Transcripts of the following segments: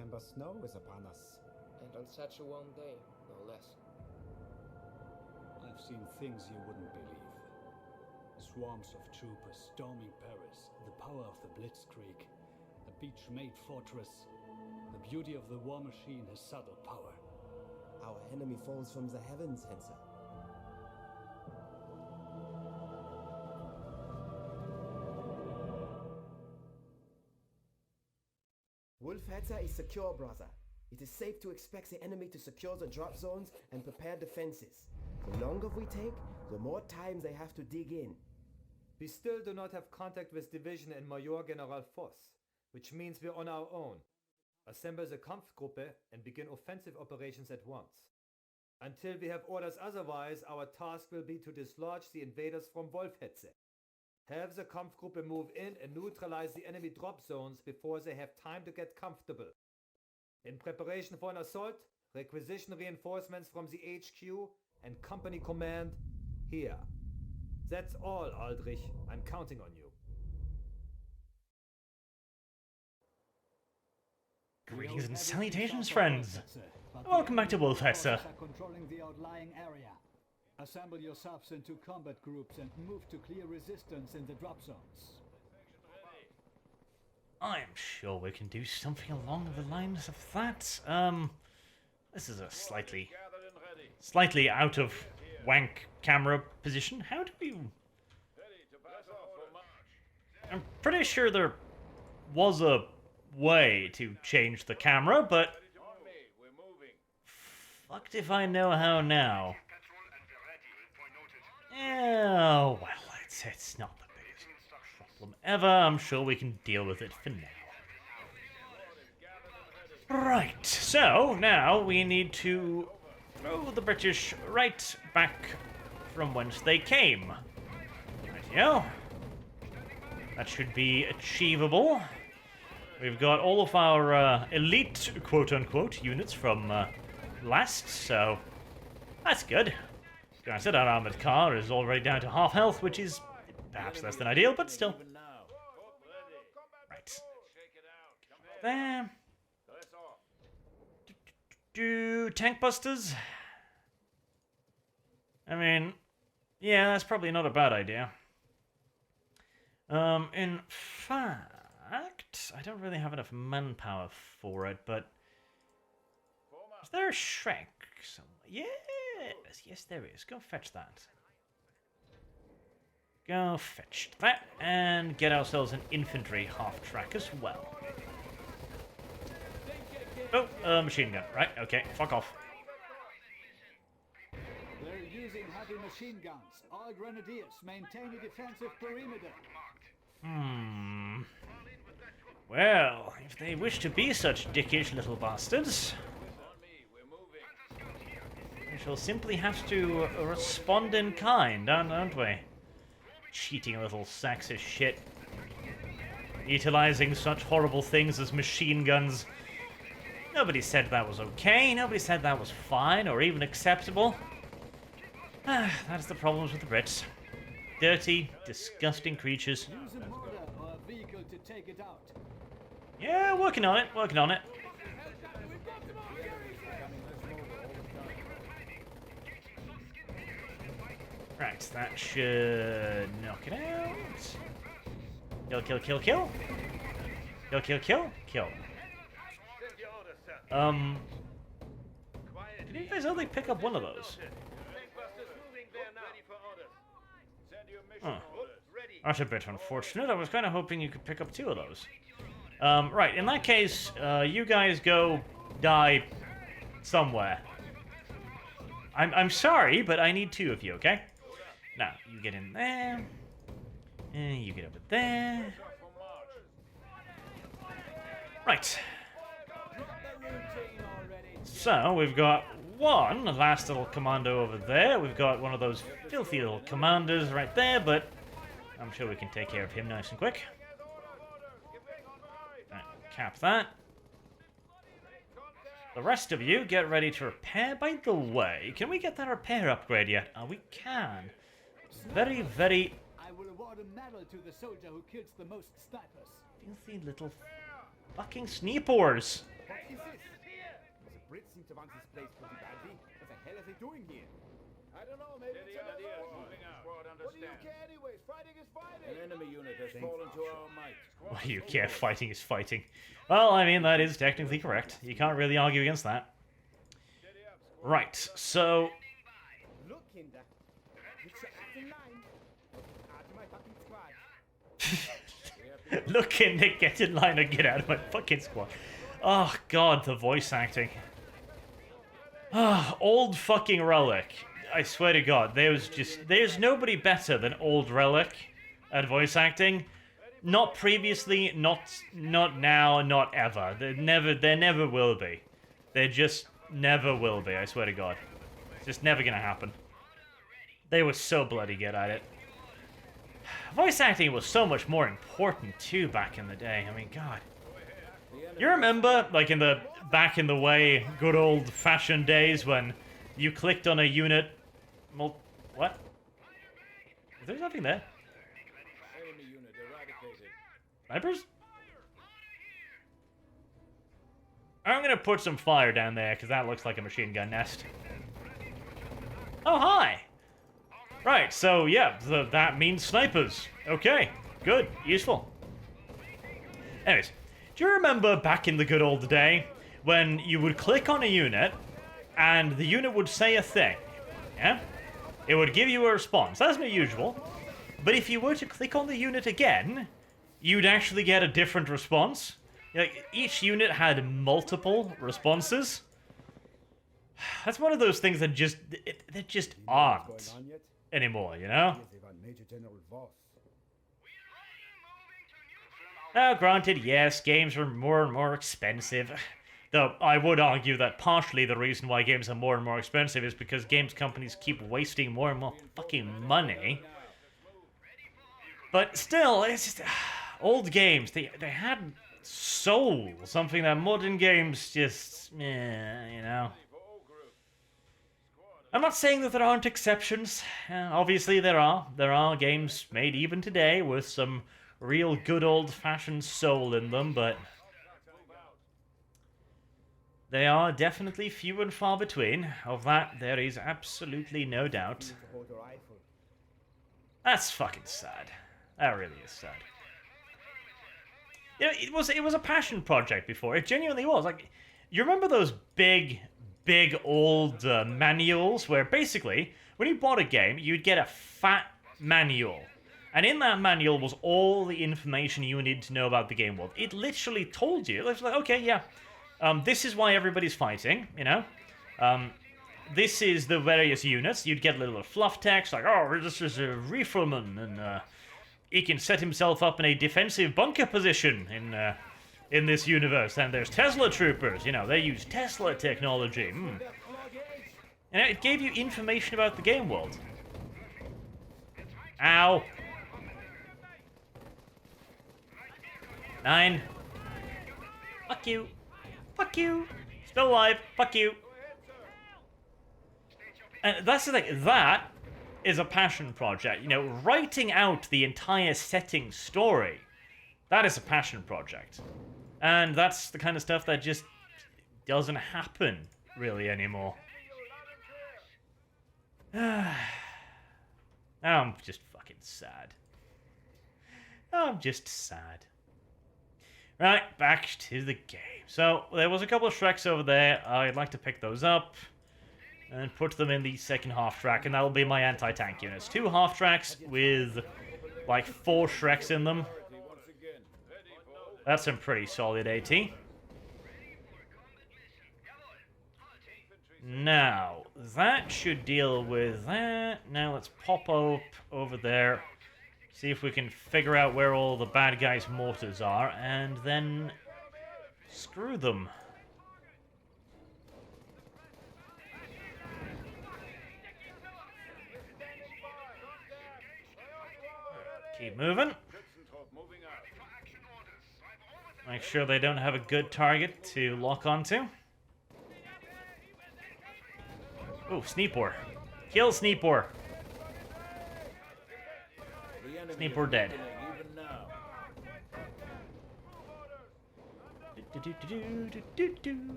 September snow is upon us. And on such a warm day, no less. I've seen things you wouldn't believe. Swarms of troopers storming Paris, the power of the Blitzkrieg, a beach-made fortress. The beauty of the war machine has subtle power. Our enemy falls from the heavens, Henser. Wolfenstein is secure, brother. It is safe to expect the enemy to secure the drop zones and prepare defenses. The longer we take, the more time they have to dig in. We still do not have contact with Division and Major General Voss, which means we're on our own. Assemble the Kampfgruppe and begin offensive operations at once. Until we have orders otherwise, our task will be to dislodge the invaders from Wolfenstein. Have the Kampfgruppe move in and neutralize the enemy drop zones before they have time to get comfortable. In preparation for an assault, requisition reinforcements from the HQ and company command here. That's all, Aldrich. I'm counting on you. Greetings and salutations, friends. Welcome back to Wolfenstein. Controlling the outlying area. Assemble yourselves into combat groups and move to clear resistance in the drop zones. I'm sure we can do something along the lines of that. This is a slightly out of wank camera position. How do we... I'm pretty sure there was a way to change the camera, but... Fucked if I know how now. Oh, well, it's not the biggest problem ever. I'm sure we can deal with it for now. Right, so now we need to throw the British right back from whence they came. Rightio. That should be achievable. We've got all of our elite, quote-unquote, units from last, so that's good. Granted, our armored car is already down to half health, which is perhaps less than ideal, but still. Right. There. Tank busters? I mean, yeah, that's probably not a bad idea. In fact, I don't really have enough manpower for it, but... Is there a Shrek somewhere? Yes, there is. Go fetch that. Go fetch that, and get ourselves an infantry half-track as well. Oh, machine gun. Right, okay, fuck off. They're using heavy machine guns. All grenadiers maintain a defensive perimeter. Well, if they wish to be such dickish little bastards, we shall simply have to respond in kind, aren't we? Cheating little sacks of shit. Utilizing such horrible things as machine guns. Nobody said that was okay, nobody said that was fine or even acceptable. That's the problems with the Brits. Dirty, disgusting creatures. Use a mortar or a vehicle to take it out. Yeah, working on it, working on it. Right, that should knock it out. Kill, kill, kill, kill. Kill, kill, kill, kill. Did you guys only pick up one of those? Huh. That's a bit unfortunate. I was kind of hoping you could pick up two of those. Right, in that case, you guys go die somewhere. I'm sorry, but I need two of you, okay? Now, you get in there. And you get over there. Right. So, we've got one last little commando over there. We've got one of those filthy little commanders right there, but I'm sure we can take care of him nice and quick. Right, cap that. The rest of you, get ready to repair. By the way, can we get that repair upgrade yet? Oh, we can. Very, very... I will award a medal to the soldier who kills the most snipers. Filthy little fucking sneepers. What is this? The Brits seem to want this place pretty badly. What the hell are they doing here? I don't know, maybe it's another war. What do you care anyways? Fighting is fighting! An enemy unit has fallen to our might. What do you care? Fighting is fighting. Well, I mean, that is technically correct. You can't really argue against that. Right, so... Look, Kinder. Get your ass in line. Out of my fucking squad. Look in, Nick, get in line and get out of my fucking squad. Oh, God, the voice acting. Ah, old fucking Relic. I swear to God, there's nobody better than old Relic at voice acting. Not previously, not now, not ever. There never will be. There just never will be, I swear to God. It's just never gonna happen. They were so bloody good at it. Voice acting was so much more important too back in the day. I mean, God. You remember, like back in the way, good old-fashioned days when you clicked on a unit... What? Is there something there? Enemy unit eradicated. Snipers? I'm gonna put some fire down there, because that looks like a machine gun nest. Oh, hi! Right, so yeah, that means snipers. Okay, good, useful. Anyways, do you remember back in the good old day when you would click on a unit and the unit would say a thing? Yeah? It would give you a response. That's not usual. But if you were to click on the unit again, you'd actually get a different response. Like, each unit had multiple responses. That's one of those things that just aren't anymore, you know? Now, granted, yes, games are more and more expensive. Though, I would argue that partially the reason why games are more and more expensive is because games companies keep wasting more and more fucking money. But still, it's just... old games, they had soul. Something that modern games just... you know... I'm not saying that there aren't exceptions. Obviously there are. There are games made even today with some real good old-fashioned soul in them, but... they are definitely few and far between. Of that, there is absolutely no doubt. That's fucking sad. That really is sad. You know, it was a passion project before. It genuinely was. Like, you remember those big old manuals where basically, when you bought a game, you'd get a fat manual. And in that manual was all the information you needed to know about the game world. It literally told you. It was like, okay, yeah. This is why everybody's fighting, you know? This is the various units. You'd get a little fluff text, like, oh, this is a rifleman, and he can set himself up in a defensive bunker position in this universe. And there's Tesla troopers, you know, they use Tesla technology. And it gave you information about the game world. Ow. 9. Fuck you. Fuck you. Still alive. Fuck you. And that's the thing. That is a passion project. You know, writing out the entire setting story, that is a passion project. And that's the kind of stuff that just doesn't happen really anymore. I'm just fucking sad. I'm just sad. Right, back to the game. So, there was a couple of Shreks over there. I'd like to pick those up and put them in the second half-track, and that'll be my anti-tank units. 2 half-tracks with, like, 4 Shreks in them. That's some pretty solid AT. Now, that should deal with that. Now let's pop up over there. See if we can figure out where all the bad guys' mortars are, and then screw them. Keep moving. Make sure they don't have a good target to lock onto. Ooh, Sneepor. Kill Sneepor. Sneepor dead.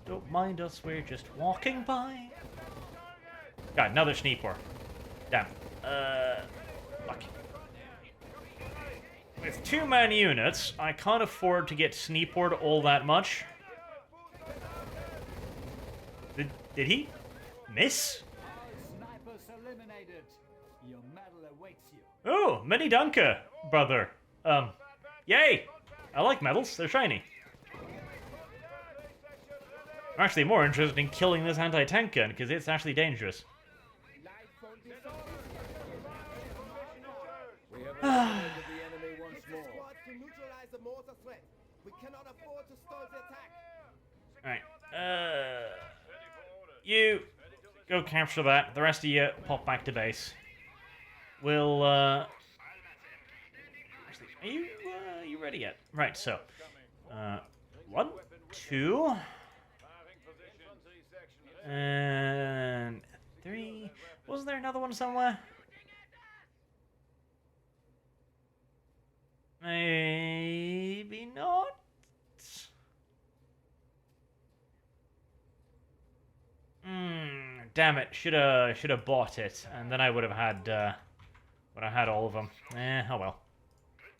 Don't mind us, we're just walking by. God, another sniper. Damn. Fuck. With 2-man units, I can't afford to get snipered all that much. Did he miss? Snipers eliminated. Your medal awaits you. Oh, many danke, brother. Yay! I like medals, they're shiny. I'm actually more interested in killing this anti-tank gun, because it's actually dangerous. We have eliminated the enemy once more. Squad to neutralize the mortar threat. We cannot afford to stall the attack. Alright, you go capture that. The rest of you pop back to base. We'll, actually, are you ready yet? Right, so, 1, 2, and 3. Wasn't there another one somewhere? Maybe not. Damn it! Should have bought it, and then I would have had all of them. Oh well.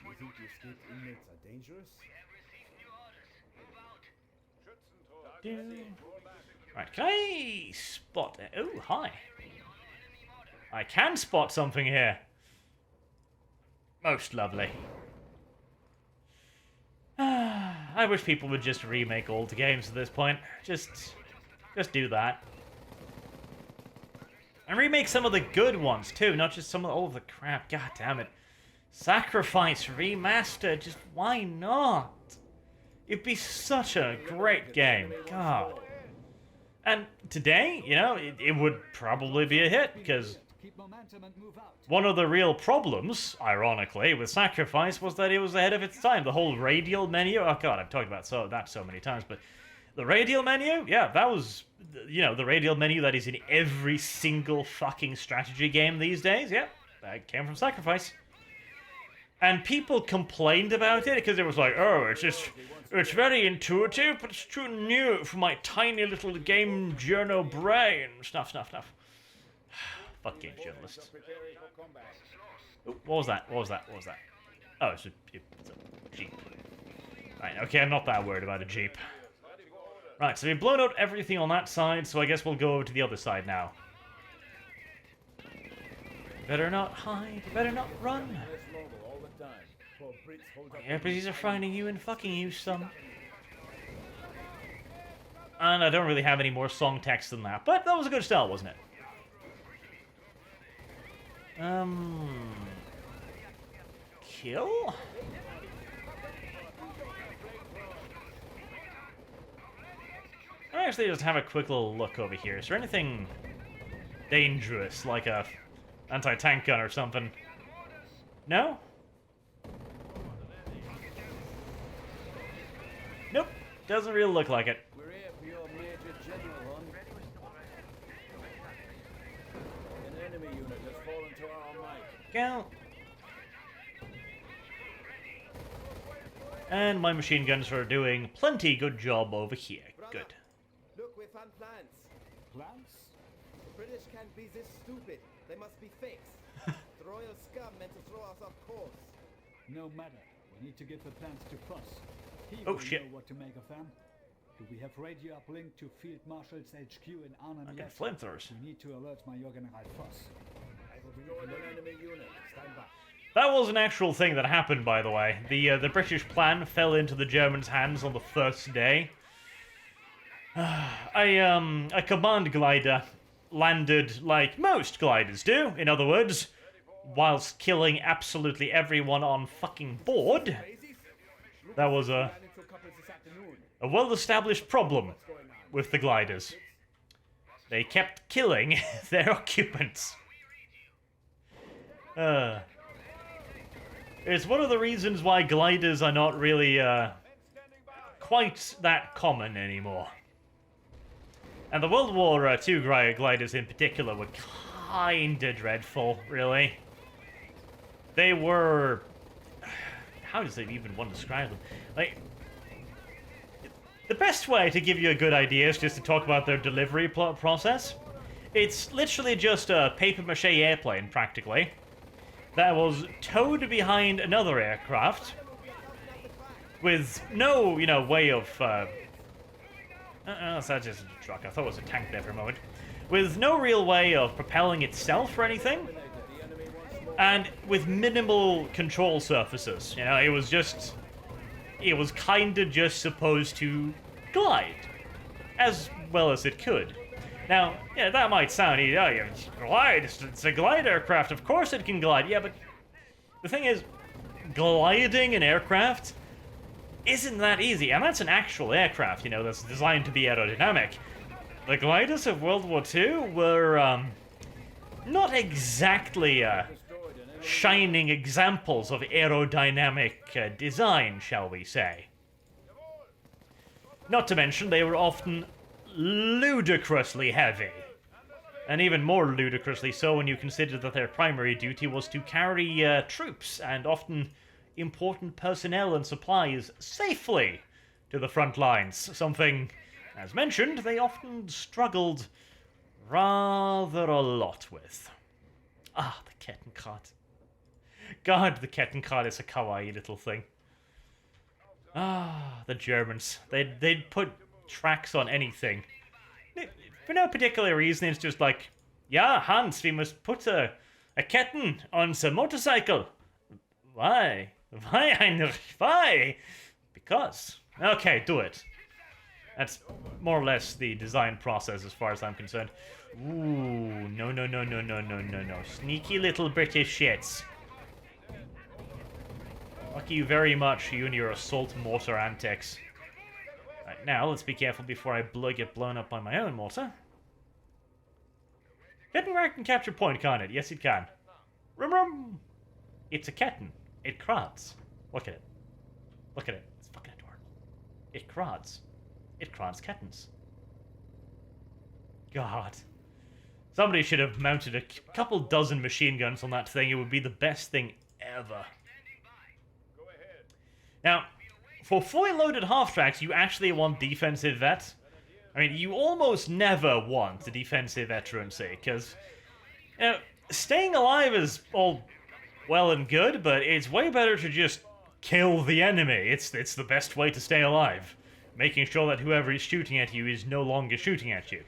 You think the escaped inmates are dangerous? Right, can I spot it? Oh, hi. I can spot something here. Most lovely. I wish people would just remake old games at this point. Just do that. And remake some of the good ones too, not just some of all of the crap. God damn it. Sacrifice remastered, just why not? It'd be such a great game. God. And today, you know, it would probably be a hit, because one of the real problems, ironically, with Sacrifice was that it was ahead of its time. The whole radial menu, oh god, I've talked about that so many times, but the radial menu, yeah, that was, you know, the radial menu that is in every single fucking strategy game these days, yeah, that came from Sacrifice. And people complained about it because it was like, oh, it's very intuitive, but it's too new for my tiny little game journo brain. Stuff. Fuck game journalists. Ooh, what was that? Oh, it's a Jeep. Right, okay, I'm not that worried about a Jeep. Right, so we've blown out everything on that side, so I guess we'll go over to the other side now. Better not hide, better not run. Yeah, but these are finding you and fucking you, son. And I don't really have any more song text than that, but that was a good start, wasn't it? Kill? I actually just have a quick little look over here. Is there anything dangerous, like a anti-tank gun or something? No? Nope. Doesn't really look like it. We're here for your Major General, hon. An enemy unit has fallen to our might. Go. And my machine guns are doing plenty good job over here. Good. Look, we found plans. Plans? The British can't be this stupid. They must be fakes. The royal scum meant to throw us off course. No matter. We need to get the plans to Fuss. He Oh, will shit. know what to make of them. Do we have radio uplink to Field Marshal's HQ in Arnhem Okay, yet? flamethrowers. We need to alert Major General Fuss. An enemy unit. Stand back. That was an actual thing that happened, by the way. The British plan fell into the Germans' hands on the first day. A command glider landed like most gliders do, in other words, whilst killing absolutely everyone on fucking board. That was a well-established problem with the gliders. They kept killing their occupants. It's one of the reasons why gliders are not really quite that common anymore. And the World War II gliders in particular were kinda dreadful, really. They were... How does it even want to describe them? Like, the best way to give you a good idea is just to talk about their delivery process. It's literally just a papier-mâché airplane, practically, that was towed behind another aircraft with no, way of... that's just a truck. I thought it was a tank there for a moment. With no real way of propelling itself or anything. And with minimal control surfaces. It was just... It was kinda just supposed to glide. As well as it could. Now, that might sound easy. Oh, glide. It's a glide aircraft. Of course it can glide. Yeah, but the thing is, gliding an aircraft isn't that easy. And that's an actual aircraft, that's designed to be aerodynamic. The gliders of World War II were, not exactly, shining examples of aerodynamic design, shall we say. Not to mention, they were often ludicrously heavy. And even more ludicrously so when you consider that their primary duty was to carry troops and often important personnel and supplies safely to the front lines. Something, as mentioned, they often struggled rather a lot with. Ah, the Kettenkart. God, the Kettenkart is a kawaii little thing. Ah, the Germans. They'd put tracks on anything. For no particular reason, it's just like, yeah, Hans, we must put a Ketten on the motorcycle. Why? Why, Heinrich? Why? Because. Okay, do it. That's more or less the design process as far as I'm concerned. Ooh, no. Sneaky little British shits. Fuck you very much, you and your assault mortar antics. Right, now, let's be careful before I get blown up by my own mortar. Kettenwerk can capture point, can't it? Yes, it can. Rum. It's a Ketten. It crods. Look at it. Look at it. It's fucking adorable. It crods. It crods Kettens. God. Somebody should have mounted a couple dozen machine guns on that thing. It would be the best thing ever. Now, for fully loaded half-tracks, you actually want defensive vet. I mean, you almost never want a defensive veterancy, because, staying alive is all well and good, but it's way better to just kill the enemy. It's the best way to stay alive. Making sure that whoever is shooting at you is no longer shooting at you.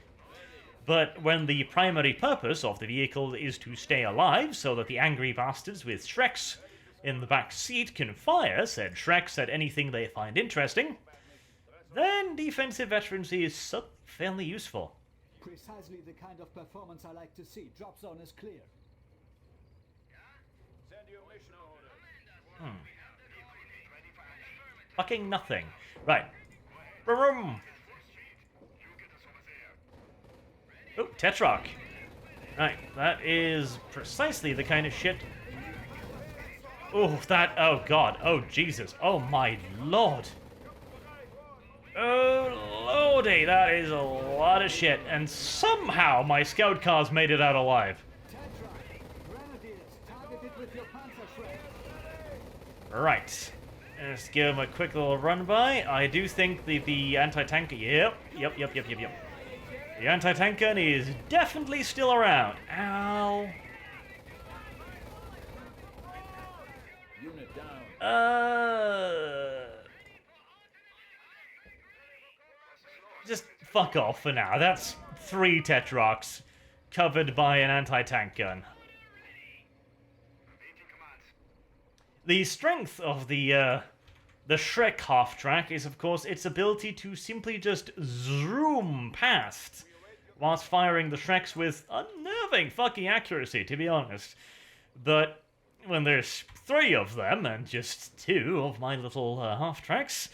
But when the primary purpose of the vehicle is to stay alive, so that the angry bastards with Shreks in the back seat can fire said Shreks at anything they find interesting, then defensive veterancy is fairly useful. Precisely the kind of performance I like to see. Drop zone is clear. Fucking nothing. Right. Vroom. Oh, Tetrarch. Right, that is precisely the kind of shit... Oh, oh god, oh Jesus, oh my lord. Oh lordy, that is a lot of shit, and somehow my scout cars made it out alive. Right, let's give him a quick little run by. I do think the anti-tank, yep. The anti-tank gun is definitely still around. Ow. Just fuck off for now. That's 3 Tetrarchs covered by an anti-tank gun. The strength of the Shrek half-track is, of course, its ability to simply just zoom past whilst firing the Shreks with unnerving fucking accuracy, to be honest. But when there's 3 of them and just 2 of my little half-tracks,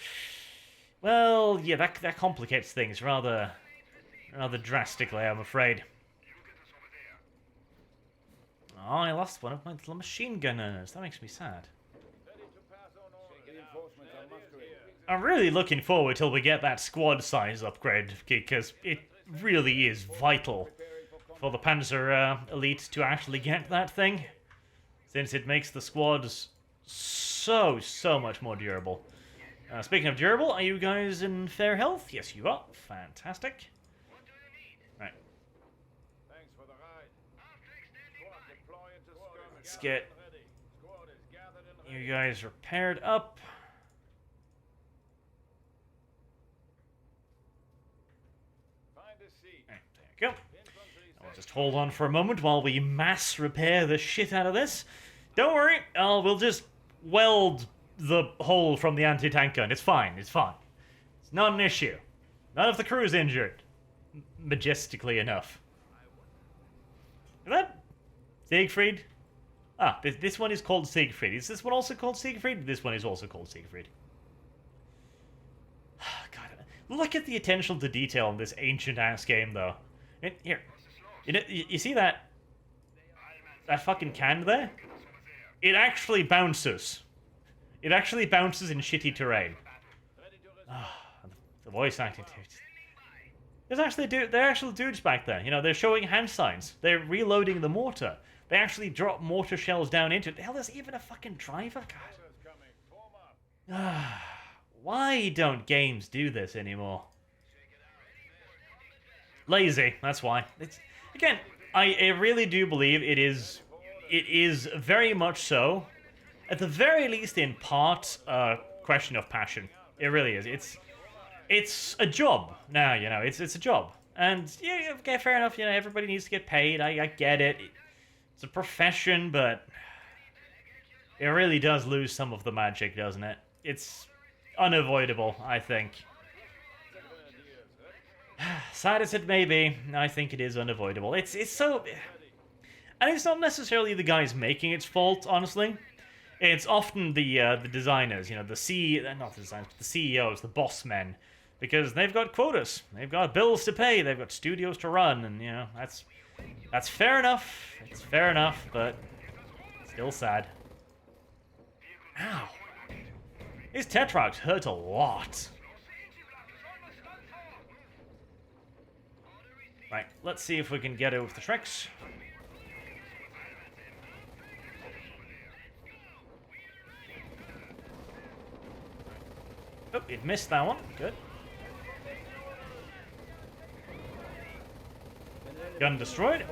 well, yeah, that complicates things rather drastically, I'm afraid. Oh, I lost one of my little machine gunners. That makes me sad. I'm really looking forward till we get that squad size upgrade, because it really is vital for the Panzer Elite to actually get that thing, since it makes the squads so much more durable. Speaking of durable, are you guys in fair health? Yes, you are. Fantastic. Right. Thanks for the ride. Squad deploying to skirmish. Let's get Squad is gathered and you guys repaired up. find a seat. Right, there you go. I'll just hold on for a moment while we mass repair the shit out of this. Don't worry, we'll just weld the hole from the anti-tank gun. It's fine, it's fine. It's not an issue. None of the crew is injured. Majestically enough. Is that Siegfried? Ah, this one is called Siegfried. Is this one also called Siegfried? This one is also called Siegfried. God, look at the attention to detail in this ancient-ass game, though. Here, you see that fucking can there? It actually bounces. It actually bounces in shitty terrain. The voice acting too. There's actually they're actual dudes back there. You know, they're showing hand signs. They're reloading the mortar. They actually drop mortar shells down into it. Hell, there's even a fucking driver. God. Why don't games do this anymore? Lazy. That's why. It's again. I really do believe it is very much so. At the very least, in part, a question of passion. It really is. It's a job now, you know. It's a job, and yeah, okay, fair enough. You know, everybody needs to get paid. I get it. It's a profession, but it really does lose some of the magic, doesn't it? It's unavoidable, I think. Sad as it may be, I think it is unavoidable. It's so, and it's not necessarily the guys making its fault, honestly. It's often the designers, you know, not the designers, but the CEOs, the boss men, because they've got quotas, they've got bills to pay, they've got studios to run, and you know that's fair enough. It's fair enough, but still sad. Ow! These Tetrarchs hurt a lot. Right, let's see if we can get it with the tricks. Oh, it missed that one. Good. Gun destroyed.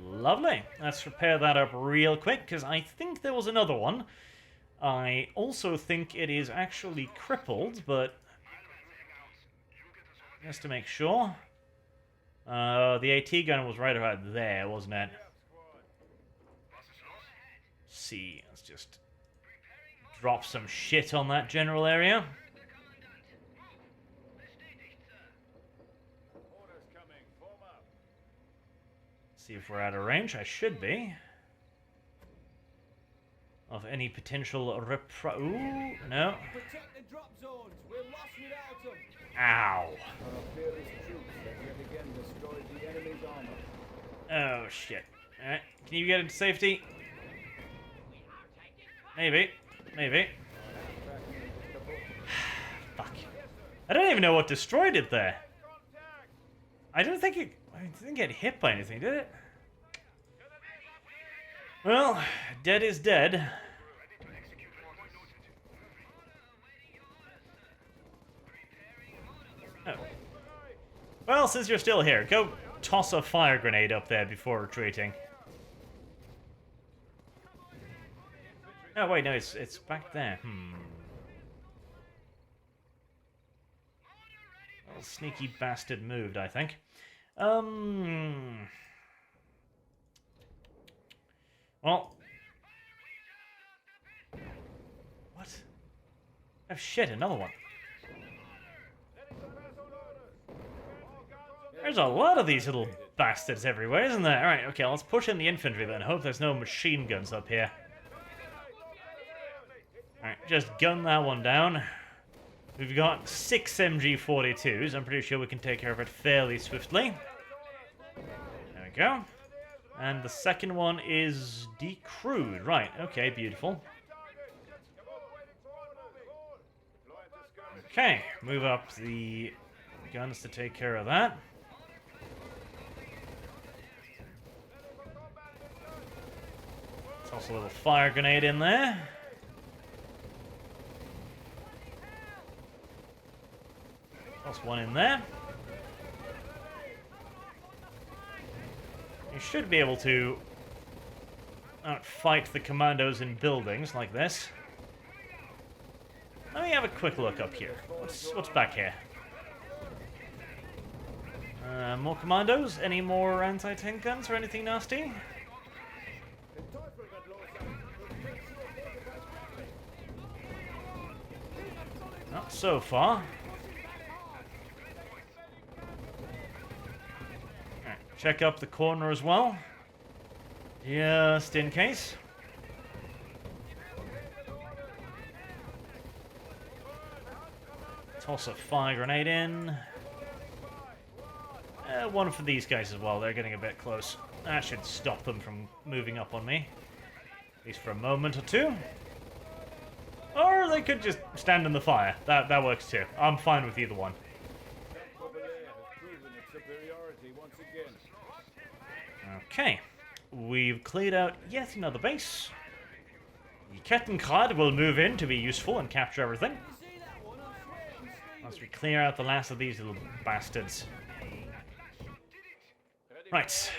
Lovely. Let's repair that up real quick, because I think there was another one. I also think it is actually crippled, but just to make sure. The AT gun was right about there, wasn't it? See, let's just drop some shit on that general area. See if we're out of range. I should be. Of any potential Ooh, no. Protect the drop zones. We're lost without them. Ow. Fearless troops that yet again destroyed the enemy's armor. Oh, shit. Alright, can you get into safety? Maybe. Maybe. Fuck. I don't even know what destroyed it there. I didn't get hit by anything, did it? Well, dead is dead. Oh. Well, since you're still here, go toss a fire grenade up there before retreating. Oh, wait, no, it's back there. Well, sneaky bastard moved, I think. Well. What? Oh, shit, another one. There's a lot of these little bastards everywhere, isn't there? Alright, okay, let's push in the infantry then. Hope there's no machine guns up here. Alright, just gun that one down. We've got 6 MG42s. I'm pretty sure we can take care of it fairly swiftly. There we go. And the second one is decrewed. Right, okay, beautiful. Okay, move up the guns to take care of that. Let's Also a little fire grenade in there. Plus one in there. You should be able to outfight the commandos in buildings like this. Let me have a quick look up here. What's back here? More commandos? Any more anti-tank guns or anything nasty? Not so far. Alright, check up the corner as well. Just in case. Toss a fire grenade in. One for these guys as well. They're getting a bit close. That should stop them from moving up on me. At least for a moment or two. Or they could just stand in the fire. That works too. I'm fine with either one. Okay. We've cleared out yet another base. The Kettenkrad will move in to be useful and capture everything. Once we clear out the last of these little bastards. Right.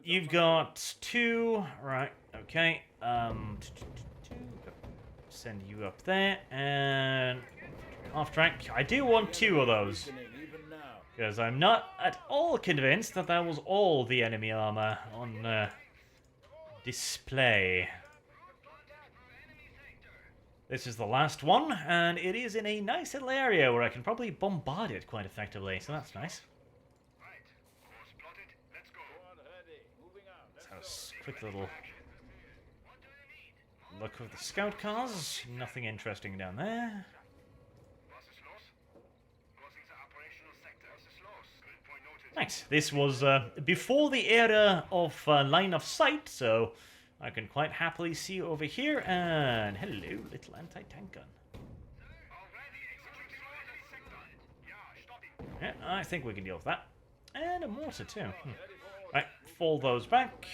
You've got two. Right, okay. Send you up there. And half track. I do want two of those. Because I'm not at all convinced that that was all the enemy armor on display. This is the last one, and it is in a nice little area where I can probably bombard it quite effectively, so that's nice. Let's have a quick little look at the scout cars. Nothing interesting down there. Nice. This was before the era of line of sight, so I can quite happily see over here. And hello, little anti-tank gun. Yeah, I think we can deal with that. And a mortar too. Right, fall those back.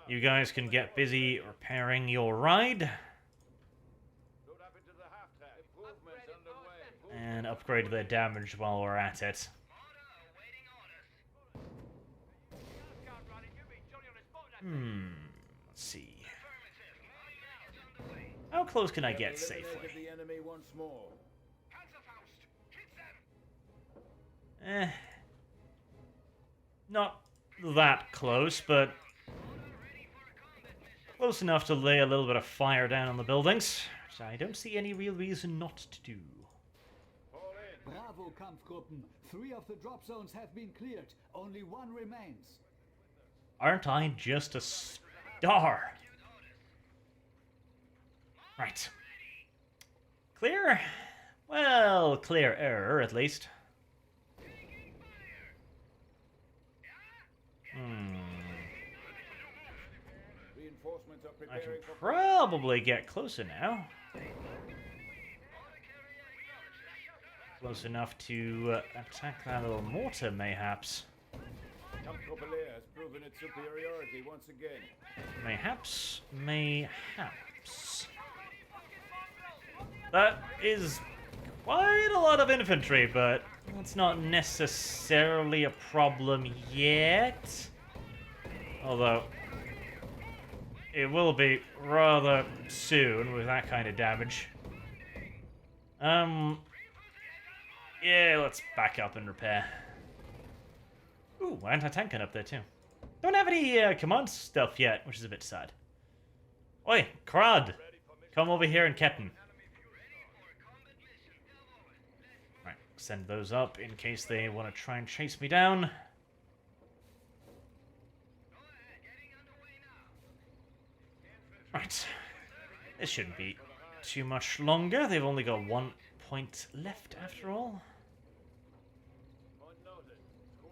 You guys can get busy repairing your ride. And upgrade their damage while we're at it. Let's see. How close can I get safely? Not that close, but close enough to lay a little bit of fire down on the buildings, which I don't see any real reason not to do. Bravo, Kampfgruppen. 3 of the drop zones have been cleared. Only 1 remains. Aren't I just a star? Right. Clear? Well, clear error, at least. I can probably get closer now. Close enough to attack that little mortar, mayhaps. Panzer-Lehr has proven its superiority once again. Mayhaps. Mayhaps. That is quite a lot of infantry, but it's not necessarily a problem yet. Although, it will be rather soon with that kind of damage. Yeah, let's back up and repair. Ooh, anti-tank gun up there too. Don't have any command stuff yet, which is a bit sad. Oi, Krad! Come over here and Ketten. Right, send those up in case they want to try and chase me down. Right. This shouldn't be too much longer. They've only got 1 point left after all.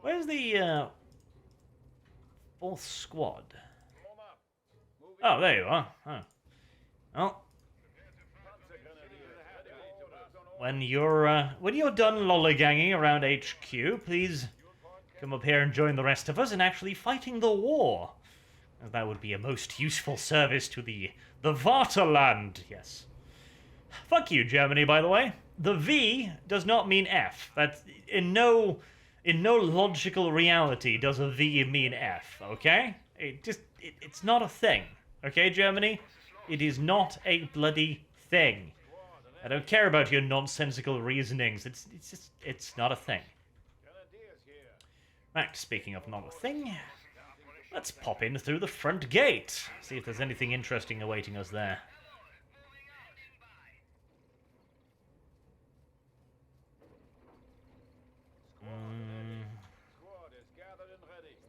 Where's the 4th squad? Oh, there you are. Huh. Well, when you're done lollygagging around HQ, please come up here and join the rest of us in actually fighting the war. That would be a most useful service to the Vaterland, yes. Fuck you, Germany, by the way. The V does not mean F. That's in no logical reality does a V mean F, okay? It's not a thing. Okay, Germany? It is not a bloody thing. I don't care about your nonsensical reasonings. It's not a thing. Right, speaking of not a thing, let's pop in through the front gate. See if there's anything interesting awaiting us there.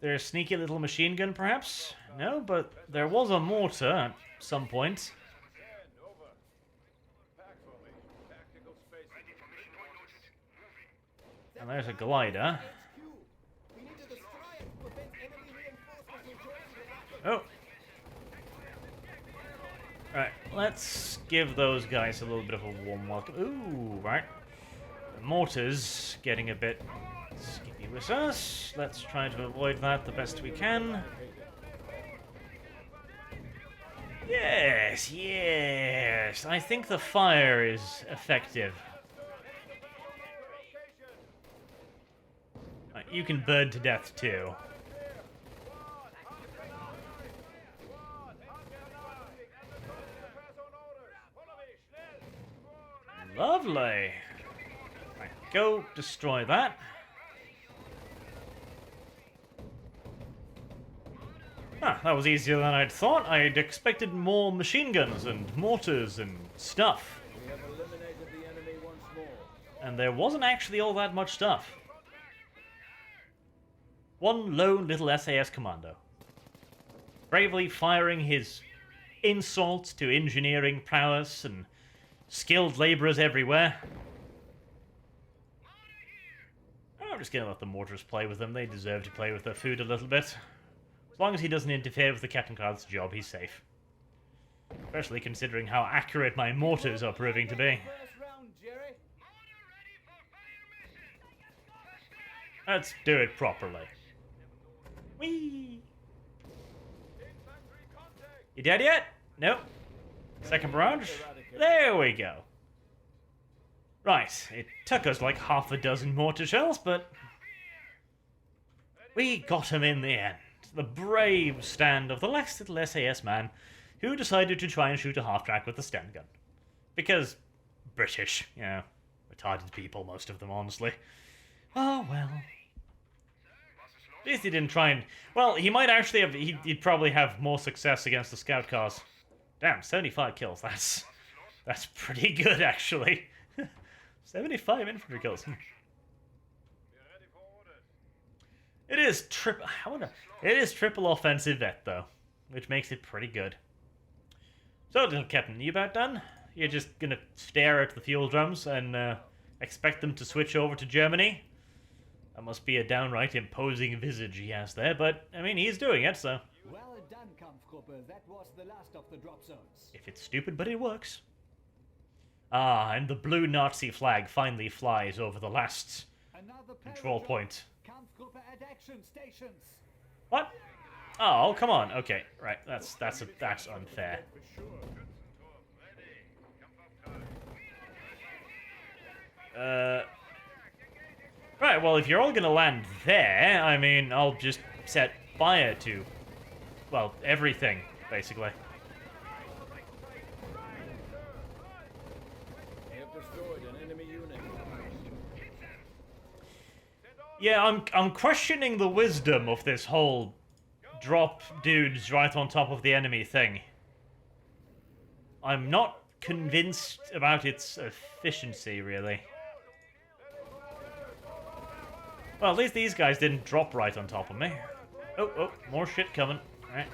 There's a sneaky little machine gun, perhaps? No, but there was a mortar at some point. And there's a glider. Oh. Alright, let's give those guys a little bit of a warm welcome. Ooh, right. The mortar's getting a bit skippy with us. Let's try to avoid that the best we can. Yes, yes. I think the fire is effective. Right, you can burn to death too. Lovely. Right, go destroy that. Ah, that was easier than I'd thought. I'd expected more machine guns and mortars and stuff. We have eliminated the enemy once more. And there wasn't actually all that much stuff. One lone little SAS commando. Bravely firing his insults to engineering prowess and skilled laborers everywhere. I'm just gonna let the mortars play with them. They deserve to play with their food a little bit. As long as he doesn't interfere with the Captain Card's job, he's safe. Especially considering how accurate my mortars are proving to be. Let's do it properly. Whee! You dead yet? Nope. Second barrage? There we go. Right, it took us like half a dozen mortar shells, but we got him in the end. The brave stand of the last little SAS man who decided to try and shoot a half-track with a Sten gun. Because British, you know, retarded people, most of them, honestly. Oh, well. At least he didn't try and... Well, he might actually have... He'd probably have more success against the scout cars. Damn, 75 kills. That's pretty good, actually. 75 infantry kills. It is triple offensive vet, though, which makes it pretty good. So, little Captain, you about done? You're just gonna stare at the fuel drums and expect them to switch over to Germany? That must be a downright imposing visage he has there, but, I mean, he's doing it, so... Well done, Kampfgruppe. That was the last of the drop zones. If it's stupid, but it works. Ah, and the blue Nazi flag finally flies over the last control point. Kampfgruppe at action stations. What? Oh, come on. Okay, right. That's unfair. Right, well, if you're all gonna land there, I mean, I'll just set fire to, well, everything, basically. They have destroyed an enemy unit. Yeah, I'm questioning the wisdom of this whole drop dudes right on top of the enemy thing. I'm not convinced about its efficiency, really. Well, at least these guys didn't drop right on top of me. Oh, more shit coming. Alright.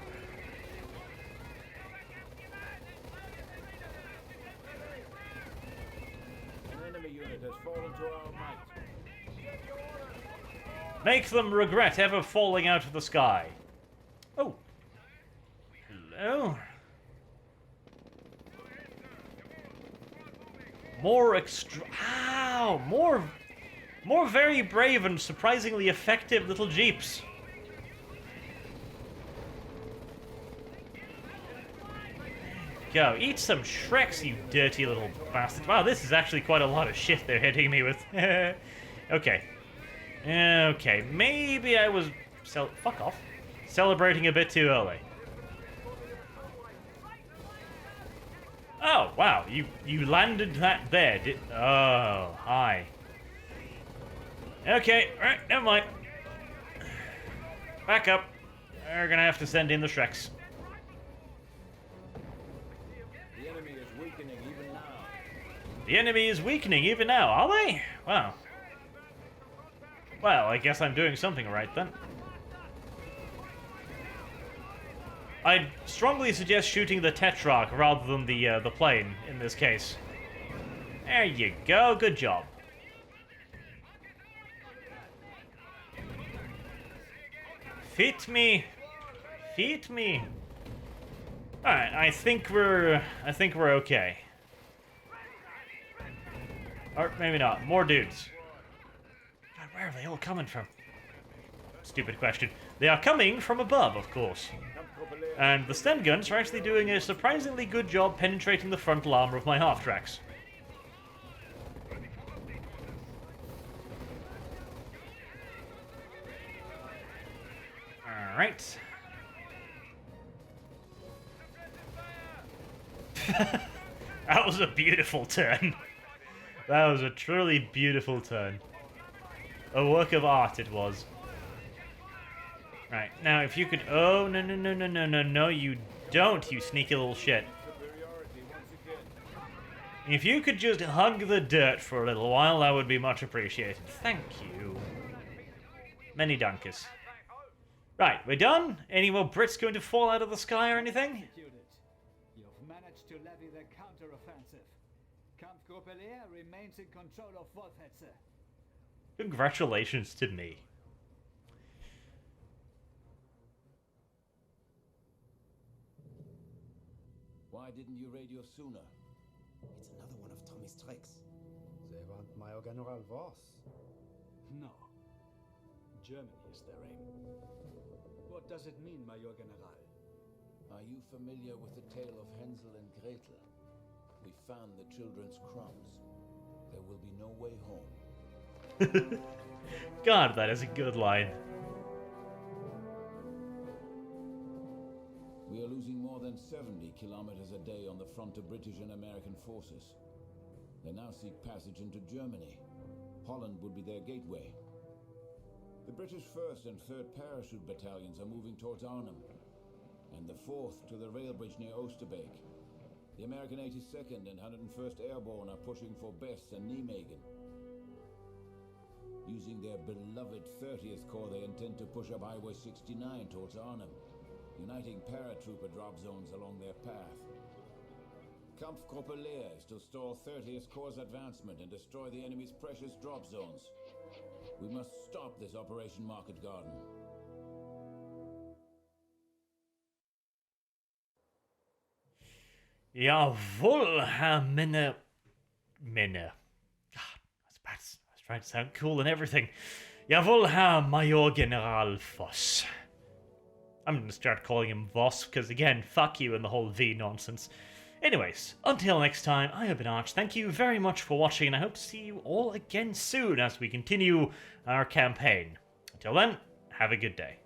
An enemy unit has fallen to our might. Make them regret ever falling out of the sky. Oh. Hello. More Ow! More very brave and surprisingly effective little jeeps. go. Eat some Shreks, you dirty little bastard. Wow, this is actually quite a lot of shit they're hitting me with. Okay. Okay, maybe I was... Fuck off. Celebrating a bit too early. Oh, wow. You landed that there, did... Oh, hi. Okay, alright, never mind. Back up. We're gonna have to send in the Shreks. The enemy is weakening even now. The enemy is weakening even now, are they? Wow. Well, I guess I'm doing something right then. I'd strongly suggest shooting the Tetrarch rather than the plane in this case. There you go, good job. Fit me. Feed me. Alright, I think we're okay. Or maybe not. More dudes. God, where are they all coming from? Stupid question. They are coming from above, of course. And the Sten guns are actually doing a surprisingly good job penetrating the frontal armor of my half-tracks. Alright. That was a beautiful turn. That was a truly beautiful turn. A work of art it was. Right, now if you could... Oh, no, you don't, you sneaky little shit. If you could just hug the dirt for a little while, that would be much appreciated. Thank you. Many dankers. Right, we're done? Any more Brits going to fall out of the sky or anything? You've managed to levy the counter-offensive. Kampfgruppe Lehr remains in control of Wolfenstein. Congratulations to me. Why didn't you radio sooner? It's another one of Tommy's tricks. They want Major General Voss. No. Germany is their aim. What does it mean, Major General? Are you familiar with the tale of Hansel and Gretel? We found the children's crumbs. There will be no way home. God, that is a good line. We are losing more than 70 kilometers a day on the front of British and American forces. They now seek passage into Germany. Holland would be their gateway. The British 1st and 3rd Parachute Battalions are moving towards Arnhem, and the 4th to the rail bridge near Oosterbeek. The American 82nd and 101st Airborne are pushing for Best and Nijmegen. Using their beloved 30th Corps, they intend to push up Highway 69 towards Arnhem, uniting paratrooper drop zones along their path. Kampfgruppe Lehr is to stall 30th Corps' advancement and destroy the enemy's precious drop zones. We must stop this Operation Market Garden. Jawohl, Herr Minne. God, I was trying to sound cool and everything. Jawohl, Herr Major General Voss. I'm going to start calling him Voss, because again, fuck you and the whole V nonsense. Anyways, until next time, I have been Arch. Thank you very much for watching, and I hope to see you all again soon as we continue our campaign. Until then, have a good day.